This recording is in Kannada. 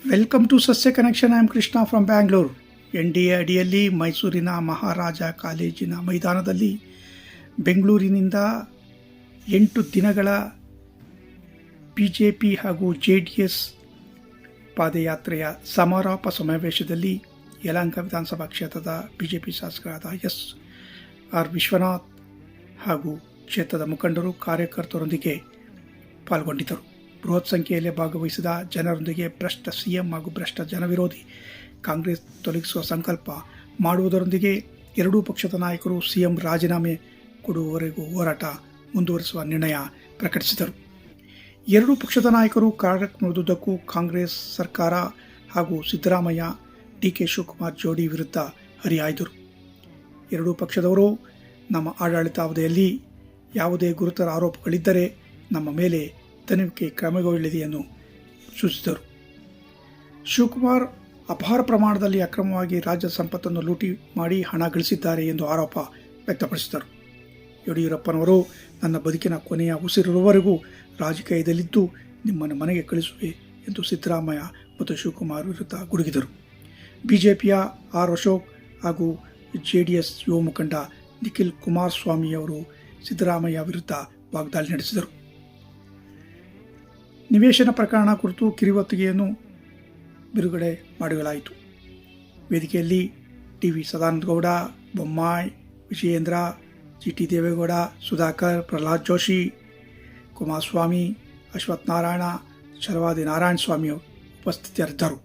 ವೆಲ್ಕಮ್ ಟು ಸಸ್ಯ connection. I am Krishna from Bangalore. NDA ಅಡಿಯಲ್ಲಿ ಮೈಸೂರಿನ ಮಹಾರಾಜ ಕಾಲೇಜಿನ ಮೈದಾನದಲ್ಲಿ ಬೆಂಗಳೂರಿನಿಂದ 8 ದಿನಗಳ BJP ಹಾಗೂ JDS ಪಾದಯಾತ್ರೆಯ ಸಮಾರೋಪ ಸಮಾವೇಶದಲ್ಲಿ ಯಲಹಂಕ ವಿಧಾನಸಭಾ ಕ್ಷೇತ್ರದ BJP ಶಾಸಕರಾದ SR ವಿಶ್ವನಾಥ್ ಹಾಗೂ ಕ್ಷೇತ್ರದ ಮುಖಂಡರು ಕಾರ್ಯಕರ್ತರೊಂದಿಗೆ ಪಾಲ್ಗೊಂಡಿದ್ದರು. ಬೃಹತ್ ಸಂಖ್ಯೆಯಲ್ಲಿ ಭಾಗವಹಿಸಿದ ಜನರೊಂದಿಗೆ ಭ್ರಷ್ಟ CM ಹಾಗೂ ಭ್ರಷ್ಟ ಜನವಿರೋಧಿ ಕಾಂಗ್ರೆಸ್ ತೊಲಗಿಸುವ ಸಂಕಲ್ಪ ಮಾಡುವುದರೊಂದಿಗೆ ಎರಡೂ ಪಕ್ಷದ ನಾಯಕರು CM ರಾಜೀನಾಮೆ ಕೊಡುವವರೆಗೂ ಹೋರಾಟ ಮುಂದುವರಿಸುವ ನಿರ್ಣಯ ಪ್ರಕಟಿಸಿದರು. ಎರಡೂ ಪಕ್ಷದ ನಾಯಕರು ಕಾರ್ಯಕ್ರಮದುದ್ದಕ್ಕೂ ಕಾಂಗ್ರೆಸ್ ಸರ್ಕಾರ ಹಾಗೂ ಸಿದ್ದರಾಮಯ್ಯ DK ಶಿವಕುಮಾರ್ ಜೋಡಿ ವಿರುದ್ಧ ಹರಿಹಾಯ್ದರು. ಎರಡೂ ಪಕ್ಷದವರು ನಮ್ಮ ಆಡಳಿತಾವಧಿಯಲ್ಲಿ ಯಾವುದೇ ಗುರುತರ ಆರೋಪಗಳಿದ್ದರೆ ನಮ್ಮ ಮೇಲೆ ತನಿಖೆ ಕ್ರಮಗೊಳ್ಳಲಿದೆಯನ್ನು ಸೂಚಿಸಿದರು. ಶಿವಕುಮಾರ್ ಅಪಾರ ಪ್ರಮಾಣದಲ್ಲಿ ಅಕ್ರಮವಾಗಿ ರಾಜ್ಯದ ಸಂಪತ್ತನ್ನು ಲೂಟಿ ಮಾಡಿ ಹಣ ಗಳಿಸಿದ್ದಾರೆ ಎಂದು ಆರೋಪ ವ್ಯಕ್ತಪಡಿಸಿದರು. ಯಡಿಯೂರಪ್ಪನವರು ನನ್ನ ಬದುಕಿನ ಕೊನೆಯ ಉಸಿರಿರುವವರೆಗೂ ರಾಜಕೀಯದಲ್ಲಿದ್ದು ನಿಮ್ಮನ್ನು ಮನೆಗೆ ಕಳಿಸುವೆ ಎಂದು ಸಿದ್ದರಾಮಯ್ಯ ಮತ್ತು ಶಿವಕುಮಾರ್ ವಿರುದ್ಧ ಗುಡುಗಿದರು. BJPಯ R ಅಶೋಕ್ ಹಾಗೂ JDS ಯುವ ಮುಖಂಡ ನಿಖಿಲ್ ಕುಮಾರಸ್ವಾಮಿಯವರು ಸಿದ್ದರಾಮಯ್ಯ ವಿರುದ್ಧ ವಾಗ್ದಾಳಿ ನಡೆಸಿದರು. ನಿವೇಶನ ಪ್ರಕರಣ ಕುರಿತು ಕಿರುಹೊತ್ತಿಗೆಯನ್ನು ಬಿಡುಗಡೆ ಮಾಡಲಾಯಿತು. ವೇದಿಕೆಯಲ್ಲಿ TV ಸದಾನಂದಗೌಡ, ಬೊಮ್ಮಾಯಿ, ವಿಜಯೇಂದ್ರ, GT ದೇವೇಗೌಡ, ಸುಧಾಕರ್, ಪ್ರಹ್ಲಾದ್ ಜೋಶಿ, ಕುಮಾರಸ್ವಾಮಿ, ಅಶ್ವಥ್ ನಾರಾಯಣ, ಛಲವಾದಿ ನಾರಾಯಣ ಸ್ವಾಮಿ ಉಪಸ್ಥಿತರಿದ್ದರು.